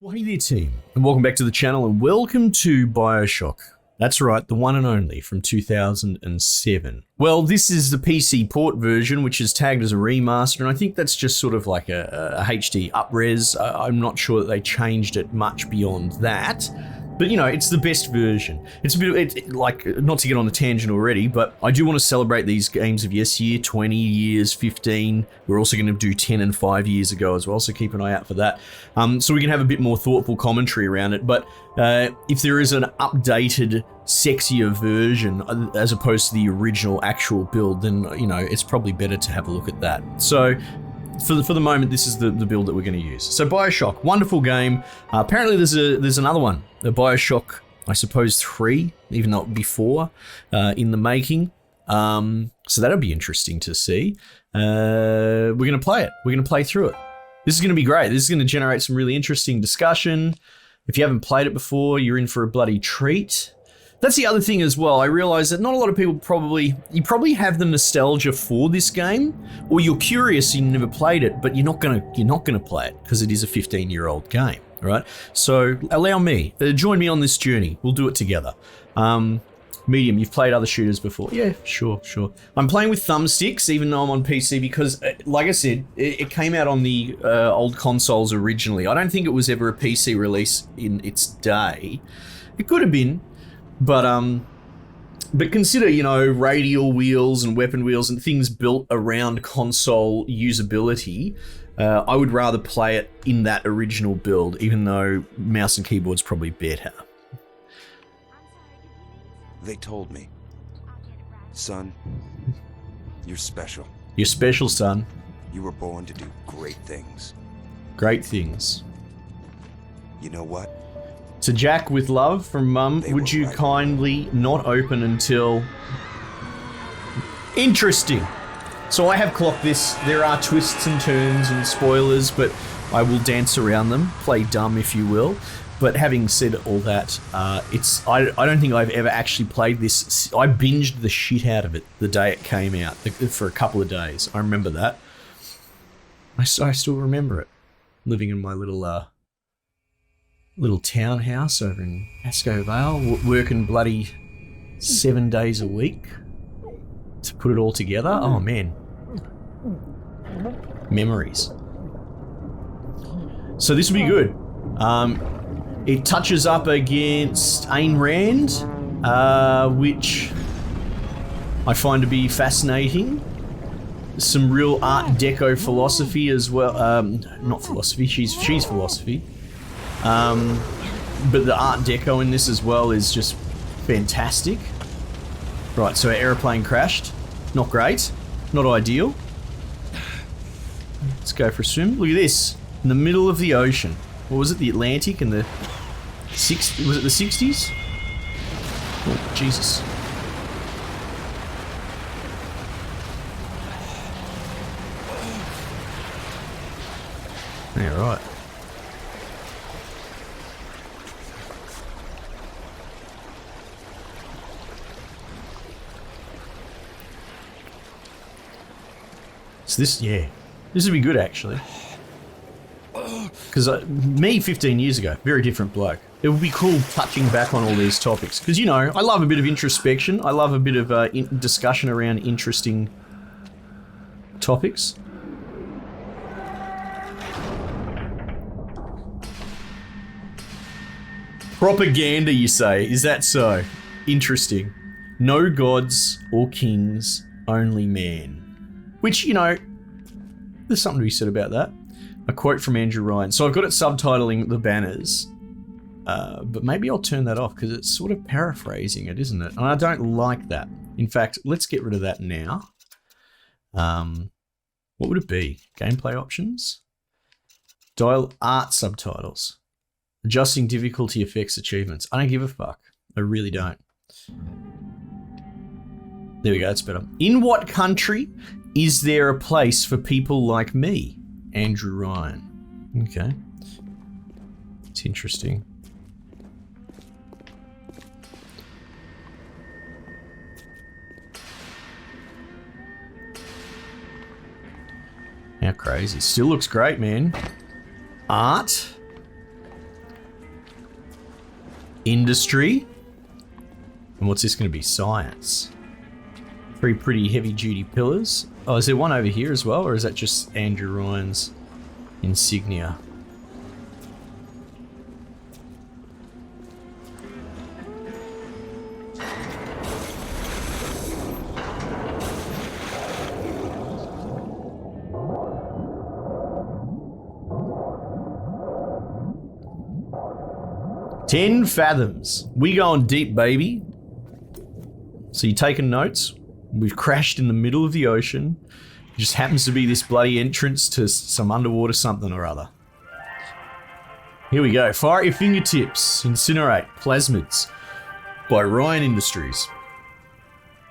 Well, hey there team, and welcome back to the channel, and welcome to BioShock. That's right, the one and only from 2007. Well, this is the PC port version, which is tagged as a remaster, and I think that's just sort of like a HD up-res. I'm not sure that they changed it much beyond that. But you know, it's the best version. It's a bit, like, not to get on a tangent already, but I do want to celebrate these games of yesteryear, 20 years, 15. We're also going to do 10 and 5 years ago as well, so keep an eye out for that. So we can have a bit more thoughtful commentary around it, but if there is an updated, sexier version as opposed to the original actual build, then, you know, it's probably better to have a look at that. So, for the moment, this is the build that we're going to use. So BioShock, wonderful game. Apparently there's another one, the BioShock, I suppose 3, even though before, in the making. So that'll be interesting to see. We're going to play it. We're going to play through it. This is going to be great. This is going to generate some really interesting discussion. If you haven't played it before, you're in for a bloody treat. That's the other thing as well. I realize that not a lot of people you probably have the nostalgia for this game, or you're curious and you never played it, but you're not gonna play it because it is a 15-year-old game, right? So allow me, join me on this journey. We'll do it together. Medium, you've played other shooters before? Yeah, sure. I'm playing with thumbsticks, even though I'm on PC, because, like I said, it came out on the old consoles originally. I don't think it was ever a PC release in its day. It could have been. But consider, you know, radial wheels and weapon wheels and things built around console usability. I would rather play it in that original build, even though mouse and keyboard's probably better. They told me, son, you're special. You're special, son. You were born to do great things. Great things. You know what? To Jack with love from Mum, would you kindly not open until... Interesting. So I have clocked this. There are twists and turns and spoilers, but I will dance around them. Play dumb, if you will. But having said all that, I don't think I've ever actually played this. I binged the shit out of it the day it came out, for a couple of days. I remember that. I still remember it. Living in my little townhouse over in Pascoe Vale, working bloody 7 days a week to put it all together. Oh man, memories. So this will be good. It touches up against Ayn Rand, which I find to be fascinating. Some real Art Deco philosophy as well. Not philosophy, she's philosophy. But the Art Deco in this as well is just fantastic. Right, so our aeroplane crashed. Not great. Not ideal. Let's go for a swim. Look at this. In the middle of the ocean. What was it? The Atlantic and the... Was it the 60s? Oh, Jesus. Yeah, right. So this would be good actually. Because me 15 years ago, very different bloke. It would be cool touching back on all these topics. Because, you know, I love a bit of introspection. I love a bit of discussion around interesting topics. Propaganda, you say? Is that so? Interesting. No gods or kings, only man. Which, you know, there's something to be said about that. A quote from Andrew Ryan. So I've got it subtitling the banners, but maybe I'll turn that off because it's sort of paraphrasing it, isn't it? And I don't like that. In fact, let's get rid of that now. What would it be? Gameplay options? Dial art subtitles. Adjusting difficulty effects achievements. I don't give a fuck. I really don't. There we go, that's better. In what country is there a place for people like me? Andrew Ryan. Okay. It's interesting. How crazy. Still looks great, man. Art. Industry. And what's this going to be? Science. Three pretty heavy-duty pillars. Oh, is there one over here as well, or is that just Andrew Ryan's insignia? "10 fathoms. We going deep, baby." So you taking notes? We've crashed in the middle of the ocean. It just happens to be this bloody entrance to some underwater something or other. Here we go. Fire at your fingertips. Incinerate. Plasmids. By Ryan Industries.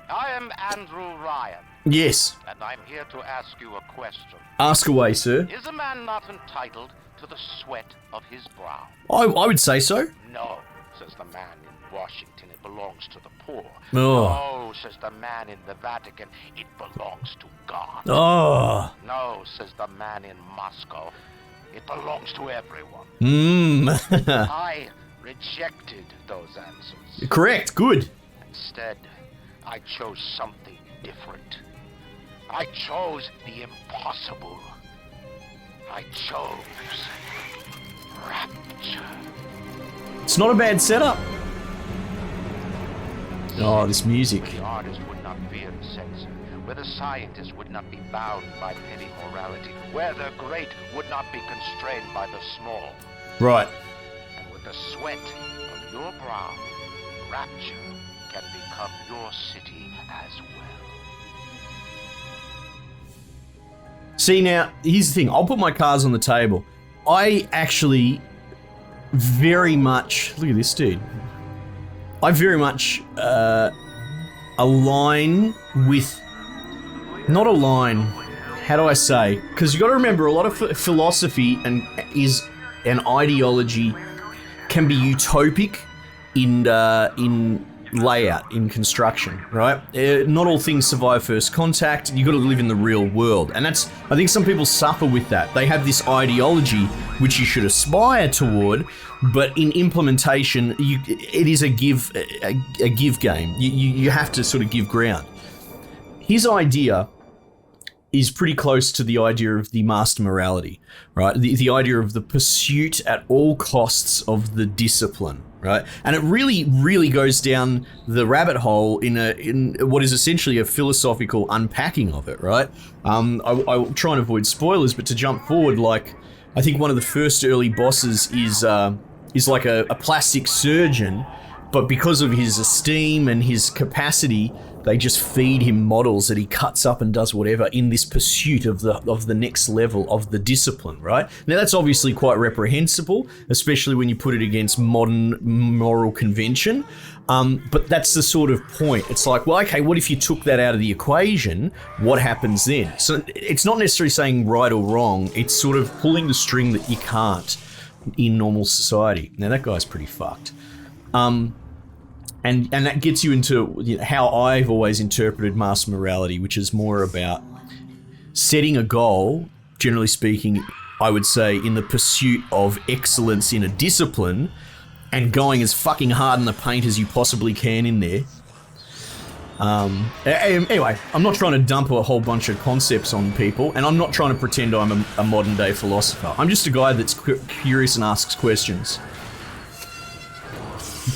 I am Andrew Ryan, Yes. and I'm here to ask you a question. Ask away, sir. Is a man not entitled to the sweat of his brow? I would say so. No, says the man in Washington, it belongs to the poor. Oh. No, says the man in the Vatican, it belongs to God. Oh. No, says the man in Moscow, it belongs to everyone. I rejected those answers. Correct. Good. Instead, I chose something different. I chose the impossible. I chose rapture. It's not a bad setup. Oh, this music. Where the artist would not fear censor, where the scientist would not be bound by petty morality, where the great would not be constrained by the small. Right. And with the sweat of your brow, rapture can become your city as well. See, now, here's the thing. I'll put my cards on the table. I actually very much... Look at this dude. I very much align with... Not align. How do I say? Because you got to remember, a lot of philosophy and ideology can be utopic in layout, in construction, right? Not all things survive first contact. You got to live in the real world, and that's. I think some people suffer with that. They have this ideology which you should aspire toward, but in implementation, it is a give game. You have to sort of give ground. His idea is pretty close to the idea of the master morality, right? The idea of the pursuit at all costs of the discipline, right? And it really, really goes down the rabbit hole in what is essentially a philosophical unpacking of it, right? I'll try and avoid spoilers, but to jump forward, like, I think one of the first early bosses is like a plastic surgeon, but because of his esteem and his capacity, they just feed him models that he cuts up and does whatever in this pursuit of the next level of the discipline, right? Now that's obviously quite reprehensible, especially when you put it against modern moral convention. But that's the sort of point. It's like, well, okay, what if you took that out of the equation? What happens then? So it's not necessarily saying right or wrong. It's sort of pulling the string that you can't in normal society. Now that guy's pretty fucked. And that gets you into how I've always interpreted master morality, which is more about setting a goal, generally speaking, I would say, in the pursuit of excellence in a discipline and going as fucking hard in the paint as you possibly can in there. Anyway, I'm not trying to dump a whole bunch of concepts on people, and I'm not trying to pretend I'm a modern day philosopher. I'm just a guy that's curious and asks questions.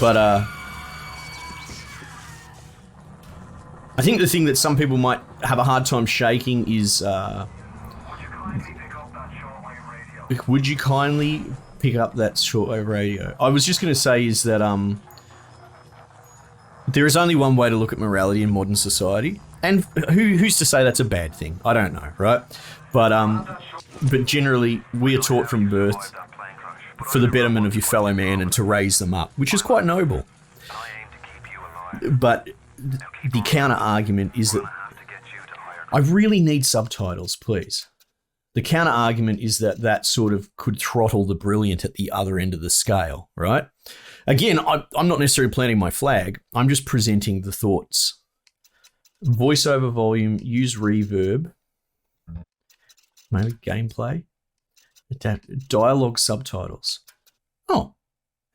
But, I think the thing that some people might have a hard time shaking is, would you kindly pick up that shortwave radio? I was just going to say is that there is only one way to look at morality in modern society, and who's to say that's a bad thing? I don't know, right? But generally, we are taught from birth for the betterment of your fellow man and to raise them up, which is quite noble. But the counter argument is that I really need subtitles, please. The counter argument is that sort of could throttle the brilliant at the other end of the scale, right? Again, I'm not necessarily planting my flag. I'm just presenting the thoughts. Voiceover volume, use reverb, maybe gameplay, dialogue subtitles. Oh,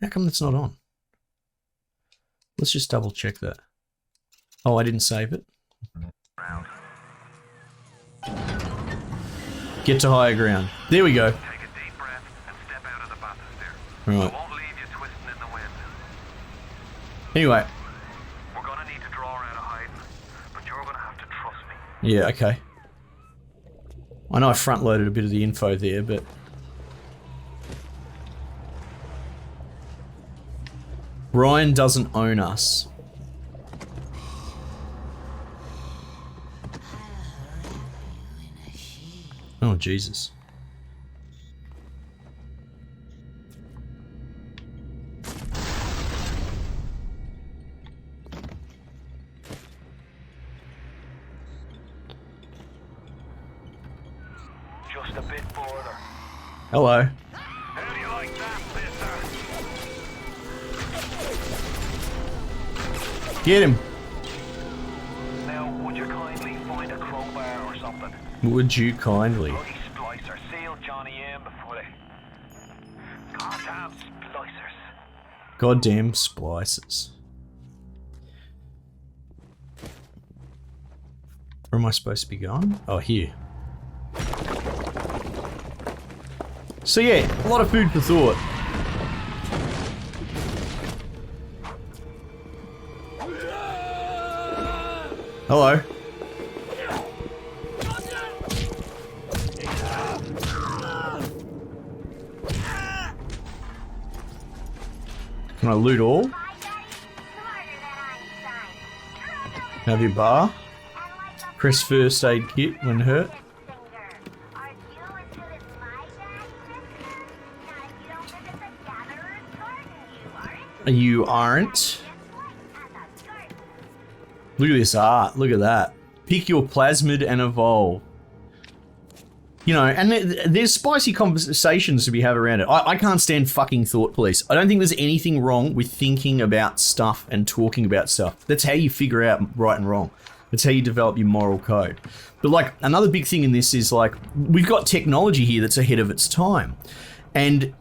how come that's not on? Let's just double check that. Oh, I didn't save it. Get to higher ground. There we go. Take a deep breath and step out of the bathysphere. Right. I won't leave you twisting in the wind. Anyway. We're gonna need to draw out of hiding, but you're gonna have to trust me. Yeah, okay. I know I front-loaded a bit of the info there, but... Ryan doesn't own us. Oh, Jesus. Just a bit further. Hello. How do you like that, mister? Get him. Now, would you kindly find a crowbar or something? Would you kindly? Bloody splicer, seal Johnny in before they... Goddamn splicers. Goddamn splicers. Where am I supposed to be going? Oh, here. So yeah, a lot of food for thought. Hello. Can I loot all? Have your bar? Press first aid kit when hurt. You aren't. Look at this art. Look at that. Pick your plasmid and evolve. You know, and there's spicy conversations to be had around it. I can't stand fucking thought police. I don't think there's anything wrong with thinking about stuff and talking about stuff. That's how you figure out right and wrong. That's how you develop your moral code. But like, another big thing in this is like, we've got technology here that's ahead of its time. And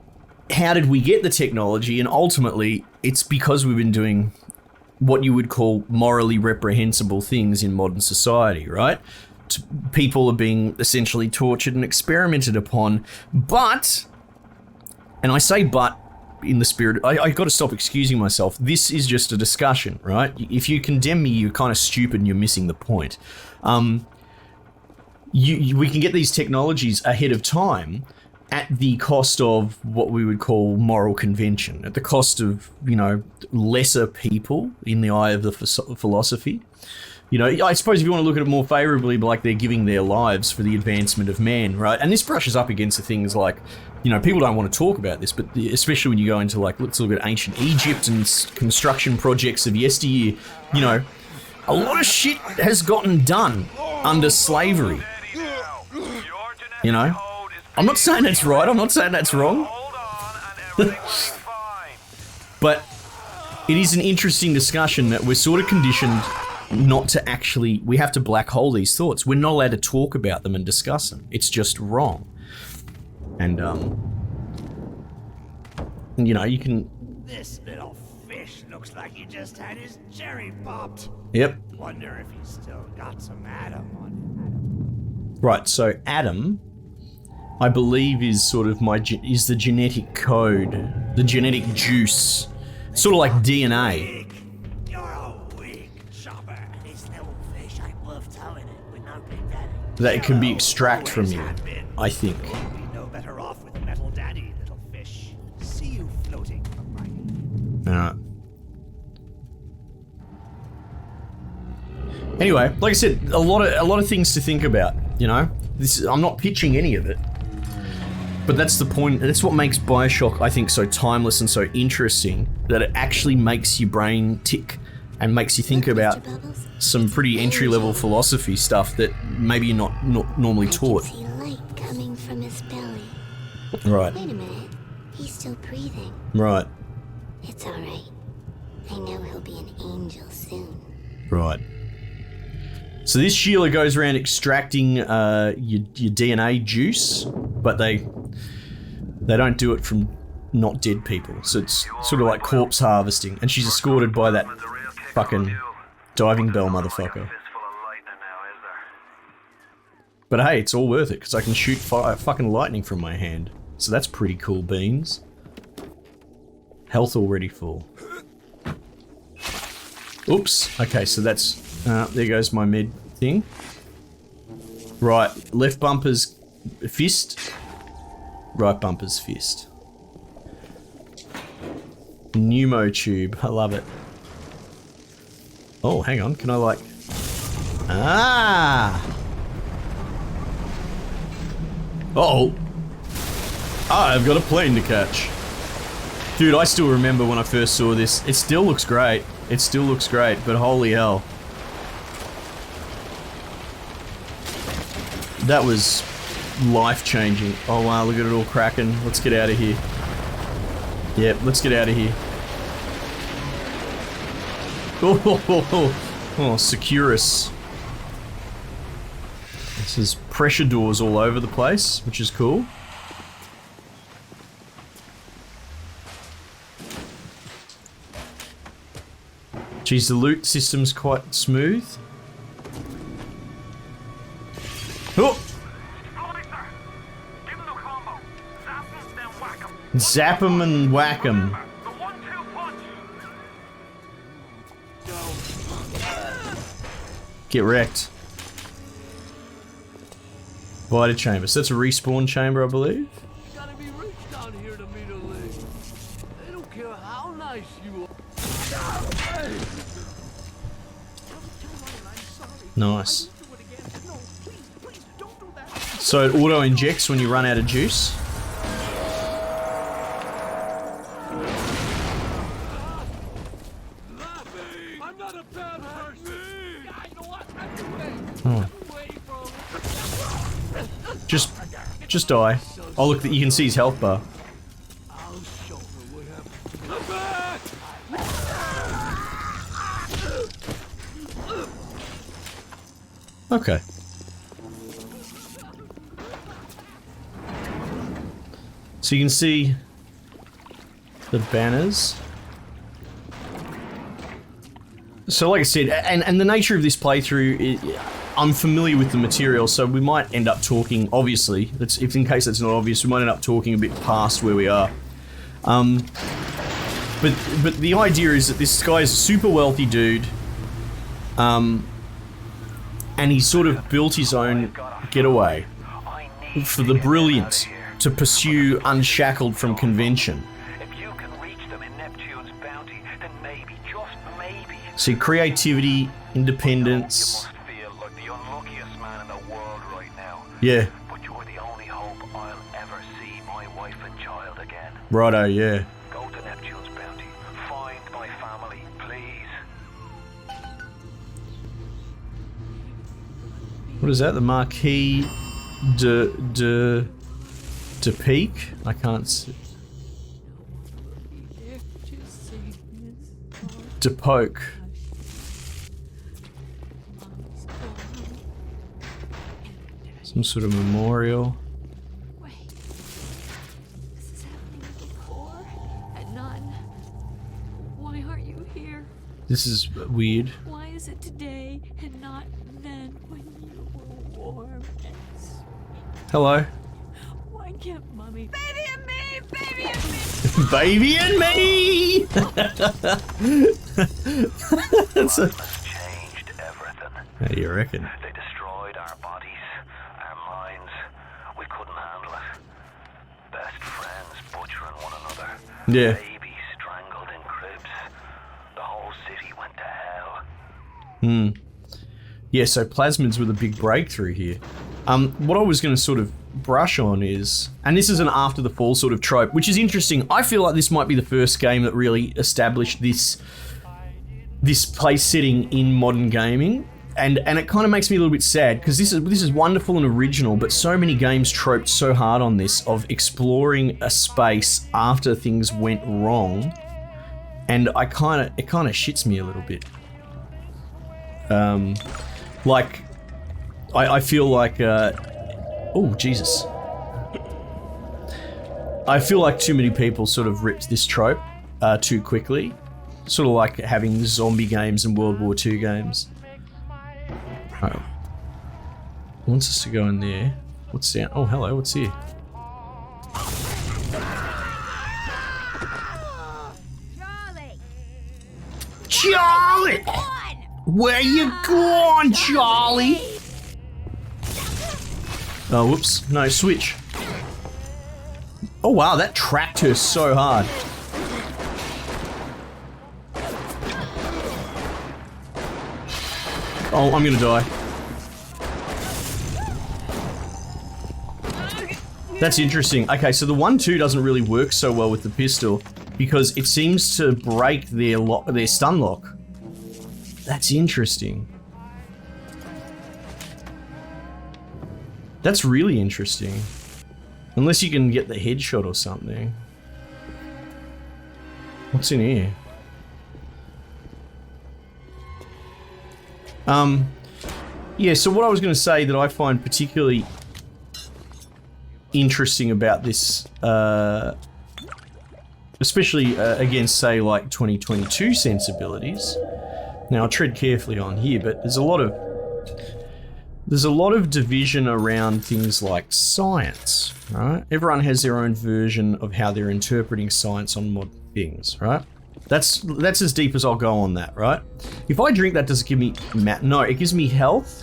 how did we get the technology? And ultimately, it's because we've been doing what you would call morally reprehensible things in modern society, right? People are being essentially tortured and experimented upon, but, and I say but in the spirit, I got to stop excusing myself. This is just a discussion, right? If you condemn me, you're kind of stupid and you're missing the point. We can get these technologies ahead of time at the cost of what we would call moral convention, at the cost of, you know, lesser people in the eye of the philosophy. You know, I suppose if you want to look at it more favorably, like they're giving their lives for the advancement of man, right? And this brushes up against the things like, you know, people don't want to talk about this, but especially when you go into like, let's look at ancient Egypt and construction projects of yesteryear, you know, a lot of shit has gotten done under slavery. You know, I'm not saying that's right, I'm not saying that's wrong. But it is an interesting discussion that we're sort of conditioned not to actually, we have to black hole these thoughts. We're not allowed to talk about them and discuss them. It's just wrong. And, you know, you can... This little fish looks like he just had his cherry popped. Yep. Wonder if he's still got some Adam on him. Right, so Adam, I believe, is sort of is the genetic code, the genetic juice. Sort of like DNA. That it can be extracted from you, I think. Be no better off with metal daddy, little fish. See you floating from Alright. Anyway, like I said, a lot of things to think about, you know? I'm not pitching any of it. But that's the point, that's what makes BioShock, I think, so timeless and so interesting, that it actually makes your brain tick and makes you think about some pretty entry-level philosophy stuff that maybe you're not normally taught. I can see light coming from his belly. Right. Wait a minute. He's still breathing. Right. It's all right. I know he'll be an angel soon. Right. So this Sheila goes around extracting your DNA juice, but they don't do it from not dead people. So it's sort of like corpse harvesting. And she's escorted by that fucking diving bell motherfucker. But hey, it's all worth it because I can shoot fucking lightning from my hand. So that's pretty cool beans. Health already full. Oops. Okay, so that's... there goes my med thing. Right, left bumper's fist. Right bumper's fist. Pneumo tube. I love it. Oh, hang on. Can I like... Ah! Uh-oh. Ah, I've got a plane to catch. Dude, I still remember when I first saw this. It still looks great. It still looks great, but holy hell. That was life-changing. Oh wow, look at it all cracking. Let's get out of here. Yep, let's get out of here. Oh, Securus. This is pressure doors all over the place, which is cool. Geez, the loot system's quite smooth. Oh! Zap 'em and whack 'em. Get wrecked. Vita chamber. So that's a respawn chamber, I believe. Gotta be rich down here to meet a lady. They don't care how nice you are. Nice. So it auto injects when you run out of juice. I'm not a bad person. Oh. Just die. Oh look, you can see his health bar. I'll show her what happened. Okay. So you can see the banners. So like I said, and the nature of this playthrough, I'm familiar with the material, so we might end up talking, obviously, if in case that's not obvious, we might end up talking a bit past where we are. But the idea is that this guy is a super wealthy dude, and he sort of built his own getaway for the brilliant to pursue unshackled from convention. If you can reach them in Neptune's bounty, then maybe, just maybe. See, creativity, independence. You must feel like the unluckiest man in the world right now. Yeah. But you're the only hope I'll ever see my wife and child again. Righto, yeah. Go to Neptune's bounty. Find my family, please. What is that? The Marquis de Peak? I can't see. De Poke. Some sort of memorial. Wait. This is happening before and none. Why aren't you here? This is weird. Why is it today and not then when you were warm and sweet? Hello. Why can't mommy? Baby and me! Baby and me! Baby and me! That's a... Changed everything. How do you reckon? They destroyed our bodies, our minds. We couldn't handle it. Best friends butchering one another. Yeah. Babies strangled in cribs. The whole city went to hell. Hmm. Yeah, so plasmids were the big breakthrough here. What I was going to sort of brush on is, and this is an after the fall sort of trope, which is interesting. I feel like this might be the first game that really established this place setting in modern gaming, and it kind of makes me a little bit sad because this is wonderful and original, but so many games troped so hard on this of exploring a space after things went wrong, and it kind of shits me a little bit. Like, I feel like, oh Jesus. I feel like too many people sort of ripped this trope too quickly. Sort of like having zombie games and World War II games. Alright. Wants us to go in there. What's down? Oh, hello, what's here? Charlie! Where you going, Charlie? Oh, whoops. No, switch. Oh, wow, that tracked her so hard. Oh, I'm gonna die. That's interesting. Okay, so the 1-2 doesn't really work so well with the pistol because it seems to break their stun lock. That's interesting. That's really interesting. Unless you can get the headshot or something. What's in here? Yeah, so what I was going to say that I find particularly interesting about this, especially against, say, like 2022 sensibilities. Now, I'll tread carefully on here, but there's a lot of division around things like science, right? Everyone has their own version of how they're interpreting science on modern things, right? That's as deep as I'll go on that, right? If I drink that, does it give me no, it gives me health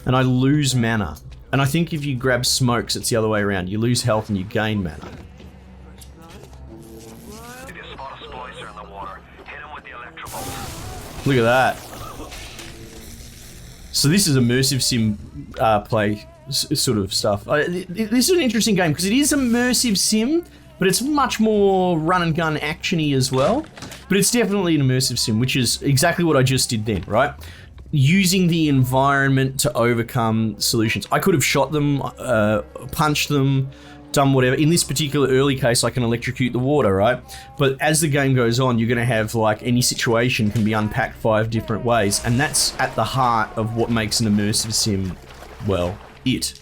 and I lose mana. And I think if you grab smokes, it's the other way around. You lose health and you gain mana. If you spot a splicer in the water, hit him with the electrical. Look at that. So this is immersive sim play sort of stuff. This is an interesting game because it is immersive sim, but it's much more run and gun actiony as well. But it's definitely an immersive sim, which is exactly what I just did then, right? Using the environment to overcome solutions. I could have shot them, punched them, done whatever. In this particular early case, I can electrocute the water, right? But as the game goes on, you're gonna have like any situation can be unpacked 5 different ways. And that's at the heart of what makes an immersive sim, well, it.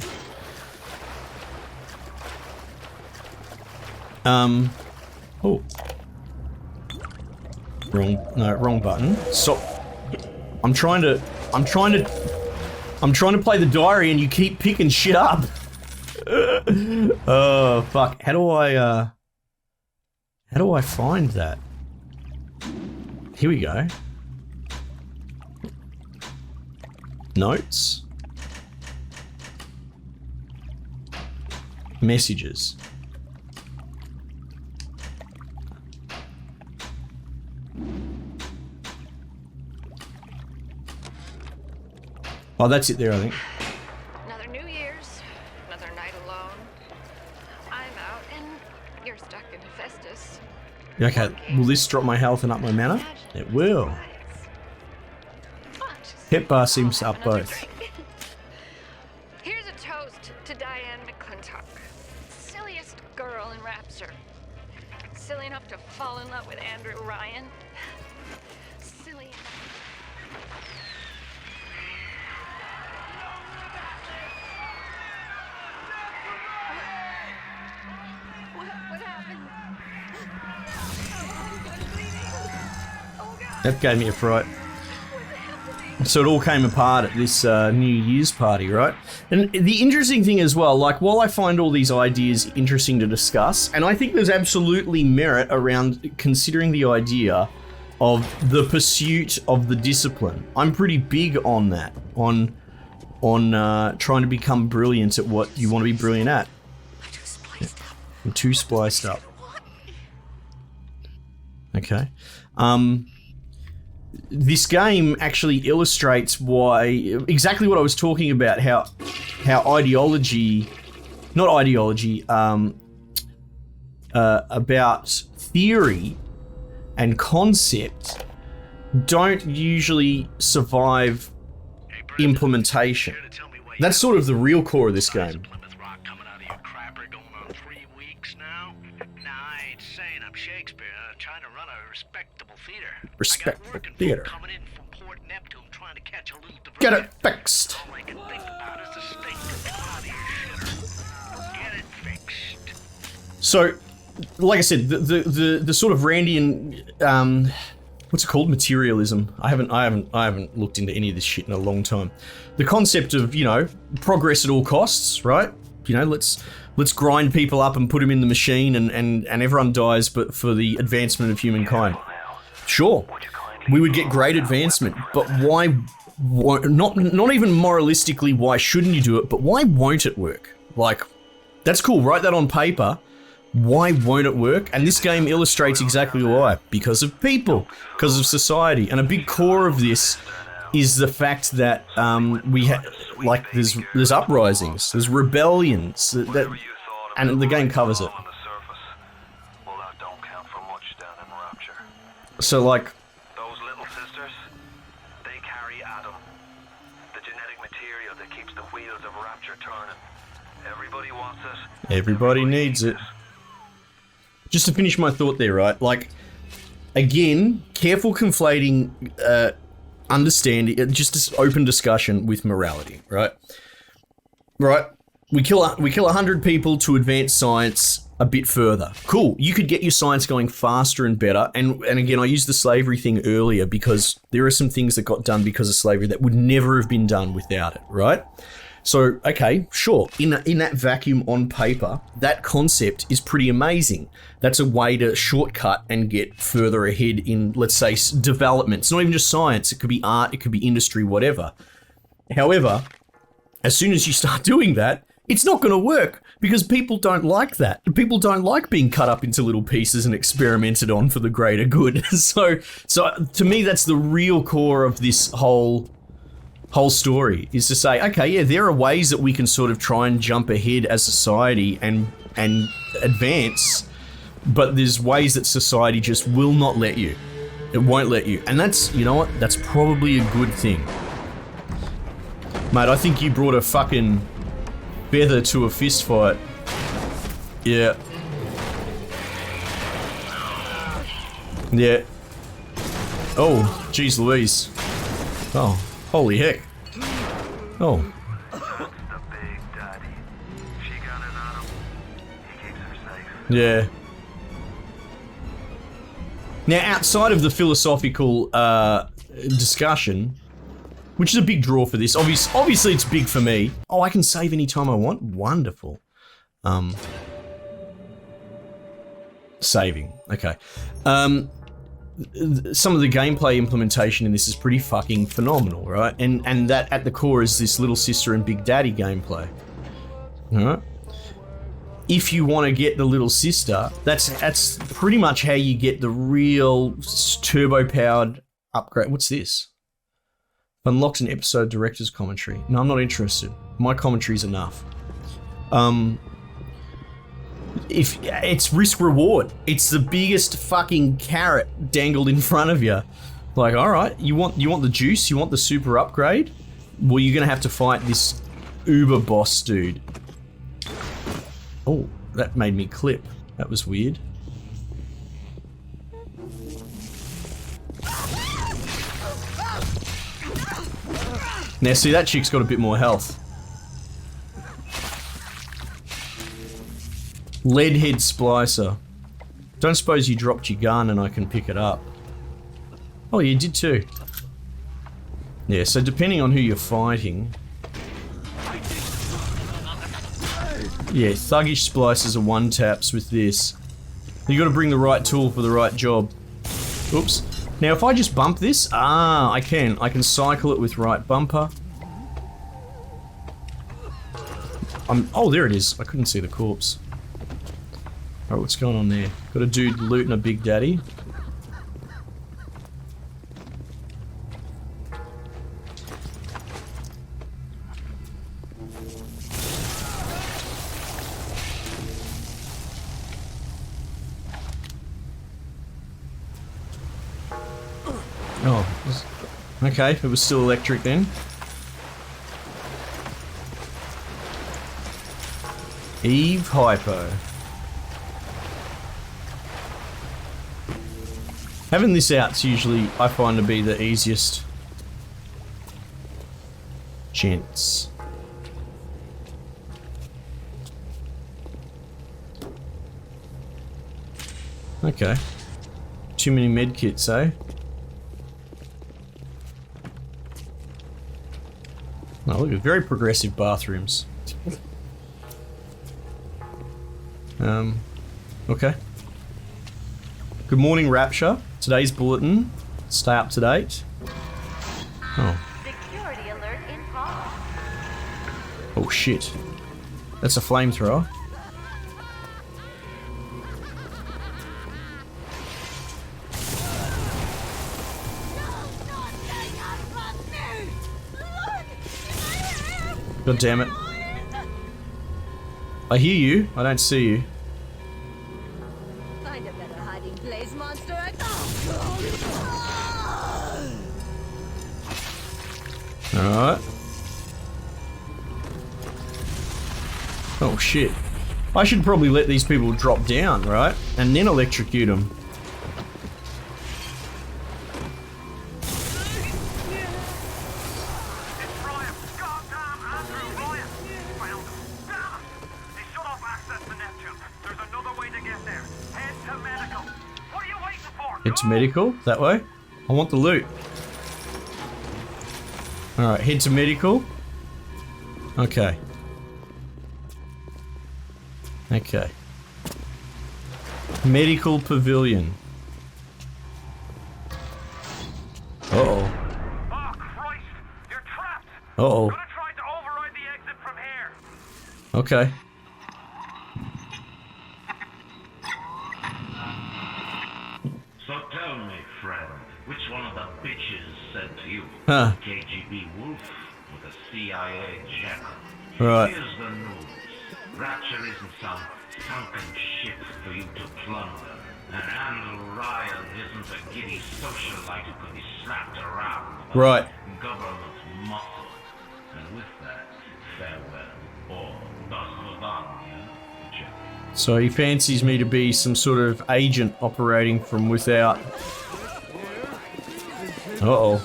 Oh. Wrong button. Stop. I'm trying to play the diary and you keep picking shit up. Oh, fuck. How do I find that? Here we go. Notes. Messages. Oh, that's it there, I think. Another New Year's, another night alone. I'm out and you're stuck in Hephaestus. Okay, will this drop my health and up my mana? It will. Hit bar seems to up both. Here's a toast to Diane McClintock. Silliest girl in Rapture. Silly enough to fall in love with Andrew Ryan. Silly enough. What happened? That gave me a fright. So it all came apart at this New Year's party, right? And the interesting thing as well, like while I find all these ideas interesting to discuss, and I think there's absolutely merit around considering the idea of the pursuit of the discipline. I'm pretty big on that, on trying to become brilliant at what you want to be brilliant at. I'm too spliced up. Okay. This game actually illustrates why, exactly what I was talking about, how about theory and concept don't usually survive implementation. That's sort of the real core of this game. Respectable theater. Get it fixed. So like I said, the sort of Randian, what's it called? Materialism. I haven't looked into any of this shit in a long time. The concept of, you know, progress at all costs, right? You know, let's grind people up and put them in the machine and everyone dies, but for the advancement of humankind. Sure, we would get great advancement, but why not even moralistically, why shouldn't you do it, but why won't it work? Like, that's cool, write that on paper. Why won't it work? And this game illustrates exactly why. Because of people, because of society. And a big core of this is the fact that there's uprisings, there's rebellions, and the game covers it. So like, those little sisters, they carry Adam, the genetic material that keeps the wheels of Rapture turning. Everybody wants it. Everybody needs it. Just to finish my thought there, right? Like, again, careful conflating understanding, just this open discussion with morality, right? Right? We kill 100 people to advance science a bit further. Cool. You could get your science going faster and better. And again, I used the slavery thing earlier because there are some things that got done because of slavery that would never have been done without it, right? So, okay, sure, in that vacuum on paper, that concept is pretty amazing. That's a way to shortcut and get further ahead in, let's say, development. It's not even just science, it could be art, it could be industry, whatever. However, as soon as you start doing that, it's not going to work because people don't like that. People don't like being cut up into little pieces and experimented on for the greater good. So to me, that's the real core of this whole story, is to say, okay, yeah, there are ways that we can sort of try and jump ahead as society and advance, but there's ways that society just will not let you. It won't let you. And that's, you know what, that's probably a good thing. Mate, I think you brought a fucking feather to a fist fight. Yeah. Yeah. Oh, jeez Louise. Oh. Holy heck. Oh. Yeah. Now, outside of the philosophical discussion, which is a big draw for this, obviously it's big for me. Oh, I can save anytime I want? Wonderful. Saving. Okay. Some of the gameplay implementation in this is pretty fucking phenomenal, right? And that at the core is this little sister and big daddy gameplay. Alright? If you want to get the little sister, that's pretty much how you get the real turbo powered upgrade. What's this? Unlocks an episode director's commentary. No, I'm not interested. My commentary's enough. If it's risk reward, it's the biggest fucking carrot dangled in front of you. Like, all right, you want the juice, you want the super upgrade. Well, you're gonna have to fight this uber boss dude. Oh, that made me clip. That was weird. Now, see, that chick's got a bit more health. Leadhead splicer. Don't suppose you dropped your gun and I can pick it up. Oh, you did too. Yeah, so depending on who you're fighting. Yeah, thuggish splicers are one taps with this. You gotta bring the right tool for the right job. Oops. Now if I just bump this, I can cycle it with right bumper. Oh, there it is. I couldn't see the corpse. Alright, what's going on there? Got a dude looting a big daddy. Oh, okay, it was still electric then. Eve Hypo. Having this out's usually, I find, to be the easiest. Gents. Okay. Too many medkits, eh? Oh, look at very progressive bathrooms. Okay. Good morning, Rapture. Today's bulletin. Stay up to date. Oh. Security alert in progress. Oh shit. That's a flamethrower. God damn it. I hear you. I don't see you. Find a better hiding place, monster. Alright. Oh shit. I should probably let these people drop down, right? And then electrocute them. Head to medical? That way? I want the loot. Alright, head to medical. Okay. Okay. Medical pavilion. Uh-oh. Oh, Christ! You're trapped! Uh-oh. I'm gonna try to override the exit from here. Okay. So tell me, friend, which one of the bitches said to you? Huh. KGB Wolf or the CIA Jackal? Right. Here's the news. Rapture isn't some sunken ship for you to plunder. And Andrew Ryan isn't a giddy socialite who can be slapped around by Right. government muscle. And with that, farewell. Or das Vidania, Jack. So he fancies me to be some sort of agent operating from without. Uh-oh.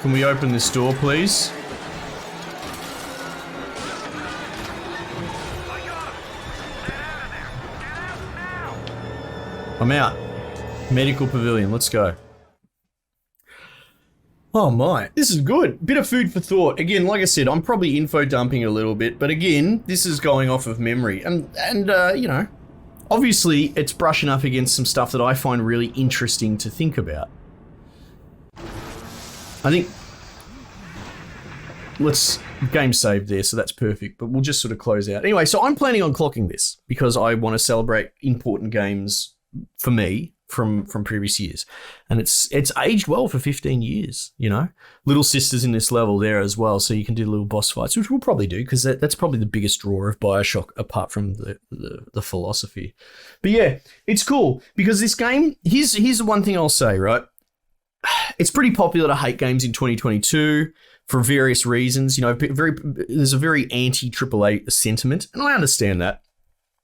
Can we open this door, please? I'm out. Medical pavilion, let's go. Oh my, this is good. Bit of food for thought. Again, like I said, I'm probably info dumping a little bit, but again, this is going off of memory. And you know, obviously it's brushing up against some stuff that I find really interesting to think about. I think, let's game save there, so that's perfect, but we'll just sort of close out. Anyway, so I'm planning on clocking this because I want to celebrate important games for me from previous years. And it's aged well for 15 years, you know. Little Sister's in this level there as well, so you can do little boss fights, which we'll probably do because that's probably the biggest draw of BioShock apart from the philosophy. But yeah, it's cool because this game, here's the one thing I'll say, right? It's pretty popular to hate games in 2022 for various reasons. You know, there's a very anti-AAA sentiment, and I understand that.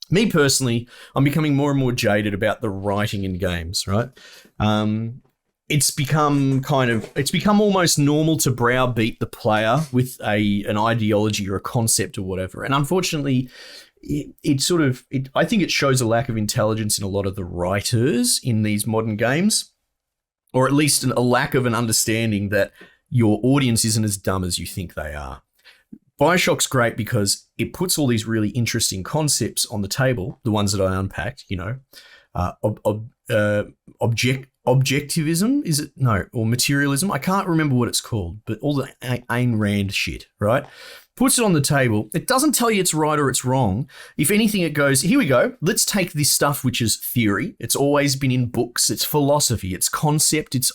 Me personally, I'm becoming more and more jaded about the writing in games, right? It's become almost normal to browbeat the player with an ideology or a concept or whatever. And unfortunately, I think it shows a lack of intelligence in a lot of the writers in these modern games. Or at least a lack of an understanding that your audience isn't as dumb as you think they are. BioShock's great because it puts all these really interesting concepts on the table, the ones that I unpacked, you know. Objectivism, is it? No, or materialism. I can't remember what it's called, but all the Ayn Rand shit, right? Puts it on the table. It doesn't tell you it's right or it's wrong. If anything, it goes, here we go. Let's take this stuff, which is theory. It's always been in books. It's philosophy. It's concept. It's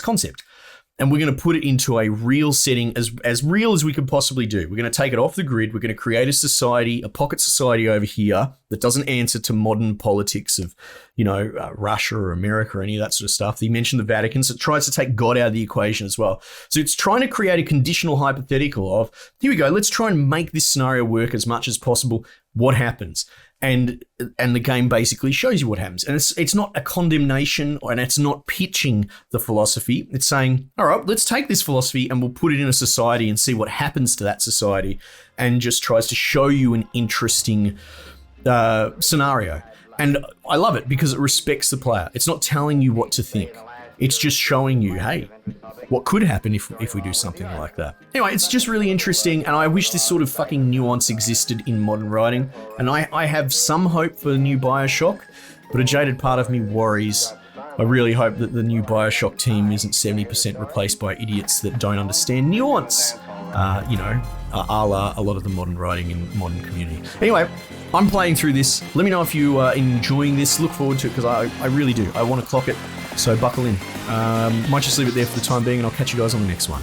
concept. And we're going to put it into a real setting, as real as we could possibly do. We're going to take it off the grid. We're going to create a society, a pocket society over here that doesn't answer to modern politics of, you know, Russia or America or any of that sort of stuff. He mentioned the Vatican, so it tries to take God out of the equation as well. So it's trying to create a conditional hypothetical of, here we go, let's try and make this scenario work as much as possible what happens. And the game basically shows you what happens. And it's not a condemnation, and it's not pitching the philosophy. It's saying, all right, let's take this philosophy and we'll put it in a society and see what happens to that society, and just tries to show you an interesting scenario. And I love it because it respects the player. It's not telling you what to think. It's just showing you, hey, what could happen if we do something like that. Anyway, it's just really interesting, and I wish this sort of fucking nuance existed in modern writing. And I have some hope for the new BioShock, but a jaded part of me worries. I really hope that the new BioShock team isn't 70% replaced by idiots that don't understand nuance. A la a lot of the modern writing in modern community. Anyway, I'm playing through this. Let me know if you are enjoying this. Look forward to it, because I really do. I want to clock it, so buckle in. Might just leave it there for the time being, and I'll catch you guys on the next one.